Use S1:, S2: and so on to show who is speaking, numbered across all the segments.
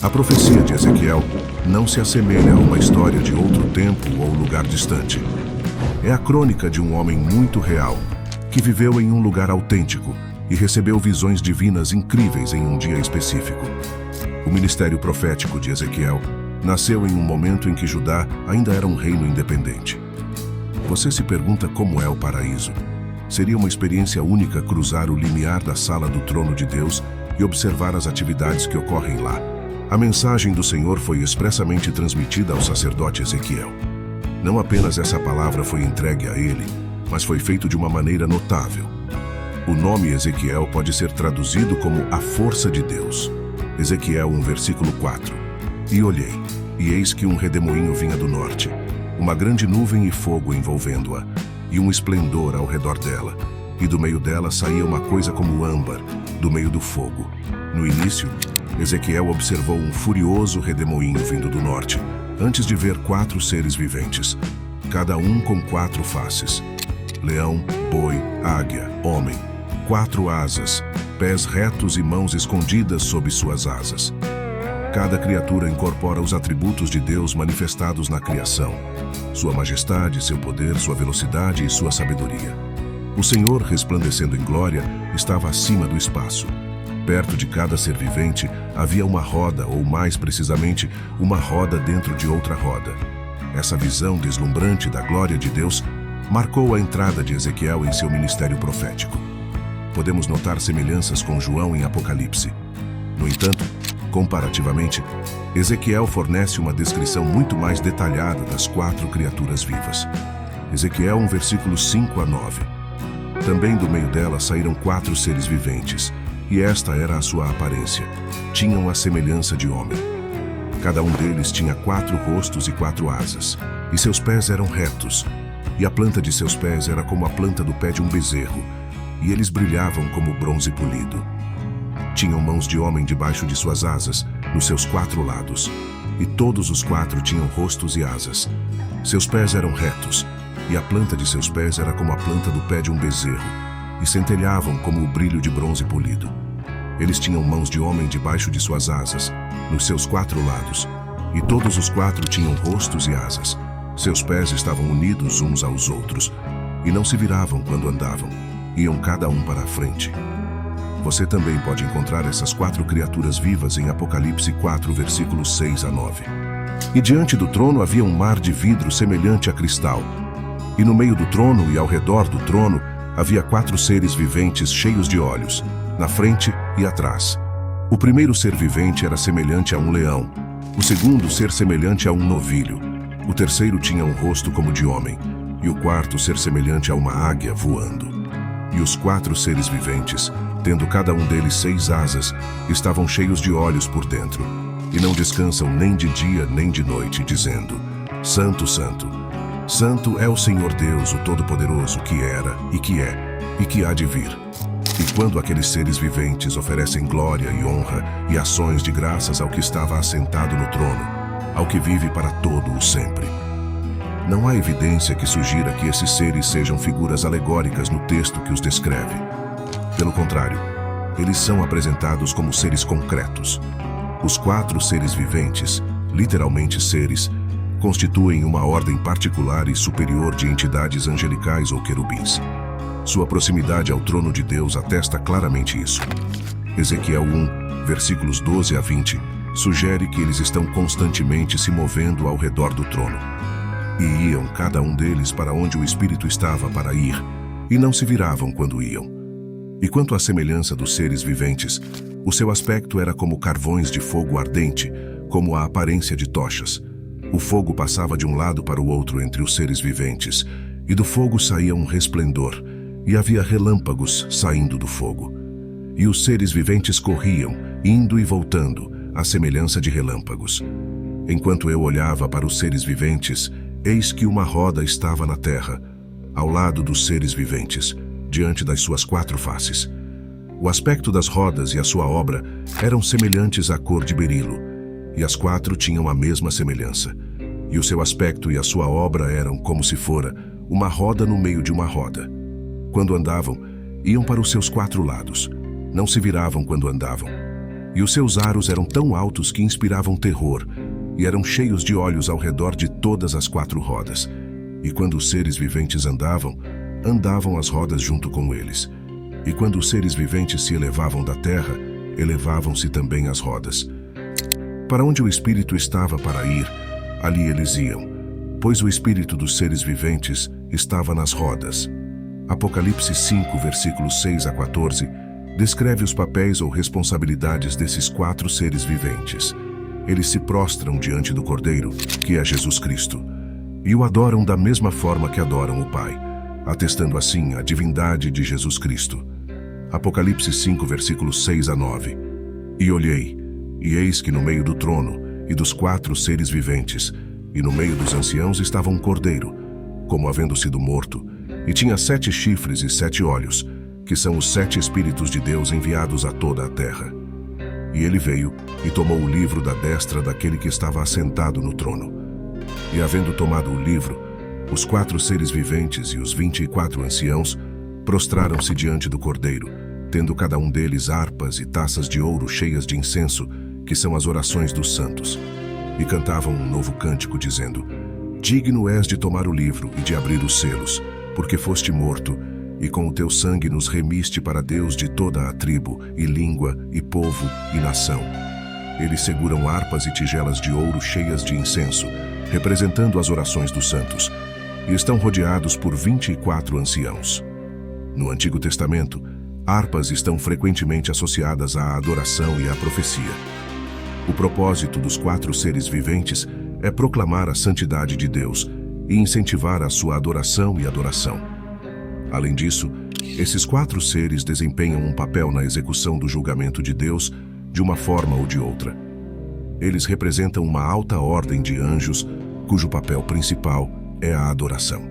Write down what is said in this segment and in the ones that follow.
S1: A profecia de Ezequiel não se assemelha a uma história de outro tempo ou lugar distante. É a crônica de um homem muito real, que viveu em um lugar autêntico e recebeu visões divinas incríveis em um dia específico. O ministério profético de Ezequiel nasceu em um momento em que Judá ainda era um reino independente. Você se pergunta como é o paraíso? Seria uma experiência única cruzar o limiar da sala do trono de Deus e observar as atividades que ocorrem lá. A mensagem do Senhor foi expressamente transmitida ao sacerdote Ezequiel. Não apenas essa palavra foi entregue a ele, mas foi feito de uma maneira notável. O nome Ezequiel pode ser traduzido como a força de Deus. Ezequiel 1, versículo 4. E olhei, e eis que um redemoinho vinha do norte, uma grande nuvem e fogo envolvendo-a, e um esplendor ao redor dela, e do meio dela saía uma coisa como âmbar, do meio do fogo. No início, Ezequiel observou um furioso redemoinho vindo do norte, antes de ver 4 seres viventes, cada um com 4 faces: leão, boi, águia, homem, 4 asas, pés retos e mãos escondidas sob suas asas. Cada criatura incorpora os atributos de Deus manifestados na criação: sua majestade, seu poder, sua velocidade e sua sabedoria. O Senhor, resplandecendo em glória, estava acima do espaço. Perto de cada ser vivente havia uma roda, ou mais precisamente, uma roda dentro de outra roda. Essa visão deslumbrante da glória de Deus marcou a entrada de Ezequiel em seu ministério profético. Podemos notar semelhanças com João em Apocalipse. No entanto, comparativamente, Ezequiel fornece uma descrição muito mais detalhada das 4 criaturas vivas. Ezequiel 1, versículos 5 a 9. Também do meio dela saíram 4 seres viventes, e esta era a sua aparência. Tinham a semelhança de homem. Cada um deles tinha 4 rostos e 4 asas, e seus pés eram retos, e a planta de seus pés era como a planta do pé de um bezerro, e eles brilhavam como bronze polido. Tinham mãos de homem debaixo de suas asas, nos seus 4 lados, e todos os 4 tinham rostos e asas. Seus pés eram retos, e a planta de seus pés era como a planta do pé de um bezerro, e centelhavam como o brilho de bronze polido. Eles tinham mãos de homem debaixo de suas asas, nos seus 4 lados, e todos os 4 tinham rostos e asas. Seus pés estavam unidos uns aos outros, e não se viravam quando andavam, iam cada um para a frente. Você também pode encontrar essas 4 criaturas vivas em Apocalipse 4, versículos 6 a 9. E diante do trono havia um mar de vidro semelhante a cristal, e no meio do trono e ao redor do trono havia 4 seres viventes cheios de olhos, na frente e atrás. O primeiro ser vivente era semelhante a um leão, o segundo ser semelhante a um novilho, o terceiro tinha um rosto como de homem, e o quarto ser semelhante a uma águia voando. E os 4 seres viventes, tendo cada um deles 6 asas, estavam cheios de olhos por dentro, e não descansam nem de dia nem de noite, dizendo: Santo, Santo, Santo é o Senhor Deus, o Todo-Poderoso, que era, e que é, e que há de vir. E quando aqueles seres viventes oferecem glória e honra e ações de graças ao que estava assentado no trono, ao que vive para todo o sempre. Não há evidência que sugira que esses seres sejam figuras alegóricas no texto que os descreve. Pelo contrário, eles são apresentados como seres concretos. Os 4 seres viventes, literalmente seres, constituem uma ordem particular e superior de entidades angelicais ou querubins. Sua proximidade ao trono de Deus atesta claramente isso. Ezequiel 1, versículos 12 a 20, sugere que eles estão constantemente se movendo ao redor do trono. E iam cada um deles para onde o Espírito estava para ir, e não se viravam quando iam. E quanto à semelhança dos seres viventes, o seu aspecto era como carvões de fogo ardente, como a aparência de tochas. O fogo passava de um lado para o outro entre os seres viventes, e do fogo saía um resplendor, e havia relâmpagos saindo do fogo. E os seres viventes corriam, indo e voltando, à semelhança de relâmpagos. Enquanto eu olhava para os seres viventes, eis que uma roda estava na terra, ao lado dos seres viventes, diante das suas 4 faces. O aspecto das rodas e a sua obra eram semelhantes à cor de berilo, e as 4 tinham a mesma semelhança. E o seu aspecto e a sua obra eram como se fora uma roda no meio de uma roda. Quando andavam, iam para os seus 4 lados. Não se viravam quando andavam. e os seus aros eram tão altos que inspiravam terror, e eram cheios de olhos ao redor de todas as 4 rodas. E quando os seres viventes andavam, andavam as rodas junto com eles. E quando os seres viventes se elevavam da terra, elevavam-se também as rodas. Para onde o Espírito estava para ir, ali eles iam, pois o Espírito dos seres viventes estava nas rodas. Apocalipse 5, versículos 6 a 14, descreve os papéis ou responsabilidades desses 4 seres viventes. Eles se prostram diante do Cordeiro, que é Jesus Cristo, e o adoram da mesma forma que adoram o Pai, atestando assim a divindade de Jesus Cristo. Apocalipse 5, versículos 6 a 9. E olhei, e eis que no meio do trono e dos 4 seres viventes, e no meio dos anciãos estava um cordeiro, como havendo sido morto, e tinha 7 chifres e 7 olhos, que são os 7 Espíritos de Deus enviados a toda a terra. E ele veio e tomou o livro da destra daquele que estava assentado no trono. E havendo tomado o livro, os 4 seres viventes e os 24 anciãos prostraram-se diante do Cordeiro, tendo cada um deles harpas e taças de ouro cheias de incenso, que são as orações dos santos. E cantavam um novo cântico, dizendo: Digno és de tomar o livro e de abrir os selos, porque foste morto, e com o teu sangue nos remiste para Deus de toda a tribo, e língua, e povo, e nação. Eles seguram harpas e tigelas de ouro cheias de incenso, representando as orações dos santos, e estão rodeados por 24 anciãos. No Antigo Testamento, harpas estão frequentemente associadas à adoração e à profecia. O propósito dos 4 seres viventes é proclamar a santidade de Deus e incentivar a sua adoração e adoração. Além disso, esses 4 seres desempenham um papel na execução do julgamento de Deus de uma forma ou de outra. Eles representam uma alta ordem de anjos, cujo papel principal é a adoração.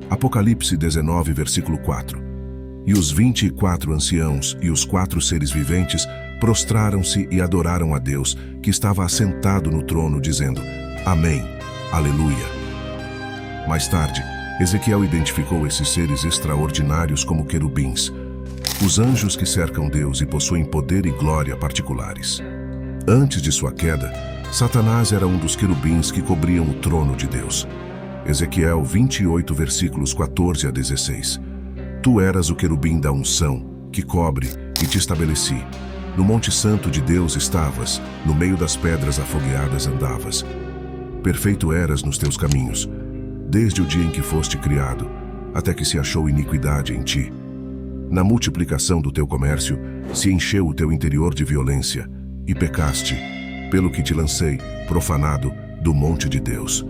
S1: Apocalipse 19, versículo 4. E os 24 anciãos e os 4 seres viventes prostraram-se e adoraram a Deus, que estava assentado no trono, dizendo: Amém, Aleluia. Mais tarde, Ezequiel identificou esses seres extraordinários como querubins, os anjos que cercam Deus e possuem poder e glória particulares. Antes de sua queda, Satanás era um dos querubins que cobriam o trono de Deus. Ezequiel 28, versículos 14 a 16. Tu eras o querubim da unção, que cobre, e te estabeleci. No monte santo de Deus estavas, no meio das pedras afogueadas andavas. Perfeito eras nos teus caminhos, desde o dia em que foste criado, até que se achou iniquidade em ti. Na multiplicação do teu comércio, se encheu o teu interior de violência, e pecaste, pelo que te lancei, profanado, do monte de Deus.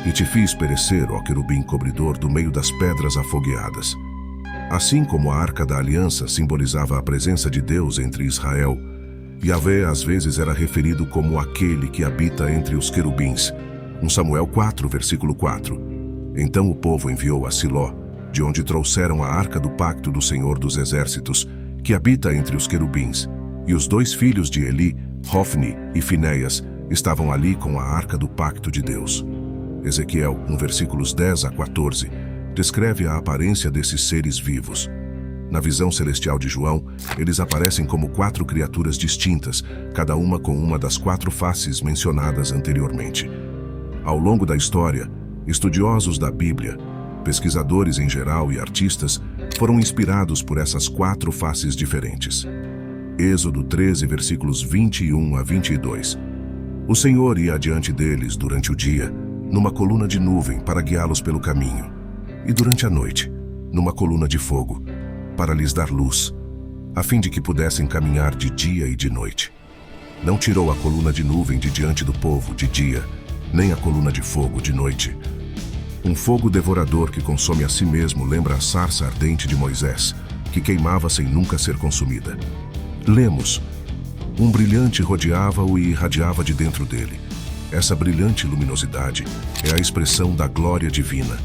S1: E te fiz perecer, ó querubim cobridor, do meio das pedras afogueadas. Assim como a Arca da Aliança simbolizava a presença de Deus entre Israel, Yahvé às vezes era referido como aquele que habita entre os querubins. 1 Samuel 4, versículo 4. Então o povo enviou a Siló, de onde trouxeram a Arca do Pacto do Senhor dos Exércitos, que habita entre os querubins, e os 2 filhos de Eli, Hofni e Finéias, estavam ali com a Arca do Pacto de Deus. Ezequiel 1, versículos 10 a 14, descreve a aparência desses seres vivos. Na visão celestial de João, eles aparecem como 4 criaturas distintas, cada uma com uma das 4 faces mencionadas anteriormente. Ao longo da história, estudiosos da Bíblia, pesquisadores em geral e artistas foram inspirados por essas 4 faces diferentes. Êxodo 13, versículos 21 a 22. O Senhor ia adiante deles durante o dia, numa coluna de nuvem para guiá-los pelo caminho, e durante a noite, numa coluna de fogo, para lhes dar luz, a fim de que pudessem caminhar de dia e de noite. Não tirou a coluna de nuvem de diante do povo de dia, nem a coluna de fogo de noite. Um fogo devorador que consome a si mesmo lembra a sarça ardente de Moisés, que queimava sem nunca ser consumida. Lemos: um brilhante rodeava-o e irradiava de dentro dele. Essa brilhante luminosidade é a expressão da glória divina.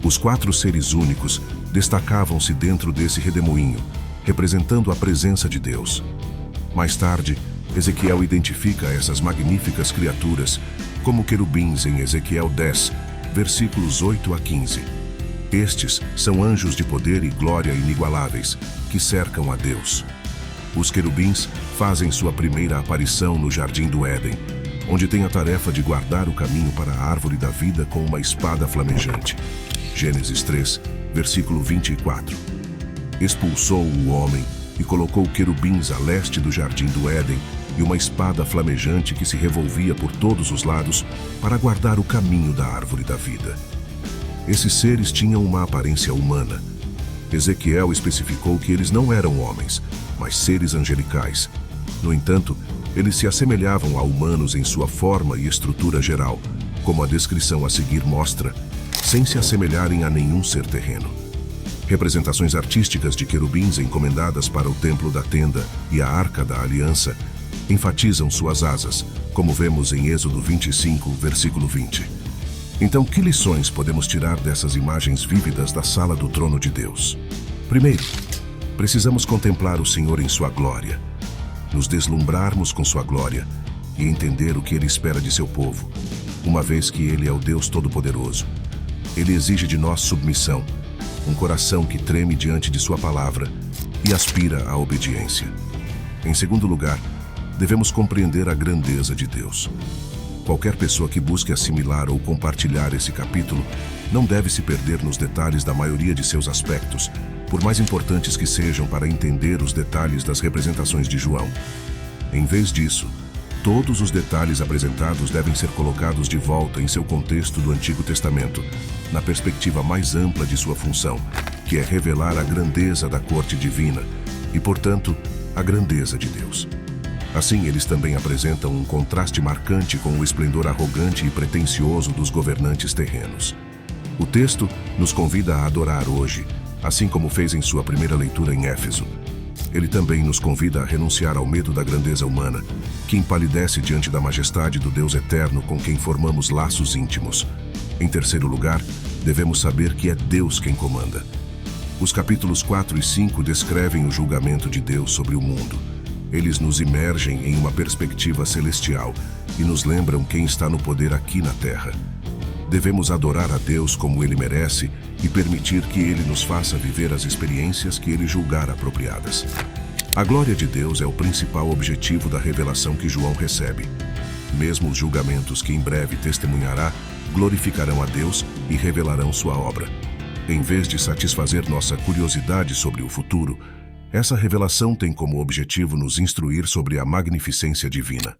S1: Os 4 seres únicos destacavam-se dentro desse redemoinho, representando a presença de Deus. Mais tarde, Ezequiel identifica essas magníficas criaturas como querubins em Ezequiel 10, versículos 8 a 15. Estes são anjos de poder e glória inigualáveis, que cercam a Deus. Os querubins fazem sua primeira aparição no Jardim do Éden, onde têm a tarefa de guardar o caminho para a árvore da vida com uma espada flamejante. Gênesis 3, versículo 24. Expulsou o homem e colocou querubins a leste do Jardim do Éden e uma espada flamejante que se revolvia por todos os lados para guardar o caminho da árvore da vida. Esses seres tinham uma aparência humana. Ezequiel especificou que eles não eram homens, mas seres angelicais. No entanto, eles se assemelhavam a humanos em sua forma e estrutura geral, como a descrição a seguir mostra, sem se assemelharem a nenhum ser terreno. Representações artísticas de querubins encomendadas para o templo da tenda e a arca da aliança enfatizam suas asas, como vemos em Êxodo 25, versículo 20. Então, que lições podemos tirar dessas imagens vívidas da sala do trono de Deus? Primeiro, precisamos contemplar o Senhor em sua glória, nos deslumbrarmos com sua glória e entender o que Ele espera de seu povo, uma vez que Ele é o Deus Todo-Poderoso. Ele exige de nós submissão, um coração que treme diante de sua palavra e aspira à obediência. Em segundo lugar, devemos compreender a grandeza de Deus. Qualquer pessoa que busque assimilar ou compartilhar esse capítulo não deve se perder nos detalhes da maioria de seus aspectos, por mais importantes que sejam para entender os detalhes das representações de João. Em vez disso, todos os detalhes apresentados devem ser colocados de volta em seu contexto do Antigo Testamento, na perspectiva mais ampla de sua função, que é revelar a grandeza da corte divina e, portanto, a grandeza de Deus. Assim, eles também apresentam um contraste marcante com o esplendor arrogante e pretensioso dos governantes terrenos. O texto nos convida a adorar hoje, assim como fez em sua primeira leitura em Éfeso. Ele também nos convida a renunciar ao medo da grandeza humana, que empalidece diante da majestade do Deus eterno com quem formamos laços íntimos. Em terceiro lugar, devemos saber que é Deus quem comanda. Os capítulos 4 e 5 descrevem o julgamento de Deus sobre o mundo. Eles nos imergem em uma perspectiva celestial e nos lembram quem está no poder aqui na terra. Devemos adorar a Deus como Ele merece e permitir que Ele nos faça viver as experiências que Ele julgar apropriadas. A glória de Deus é o principal objetivo da revelação que João recebe. Mesmo os julgamentos que em breve testemunhará glorificarão a Deus e revelarão sua obra. Em vez de satisfazer nossa curiosidade sobre o futuro, essa revelação tem como objetivo nos instruir sobre a magnificência divina.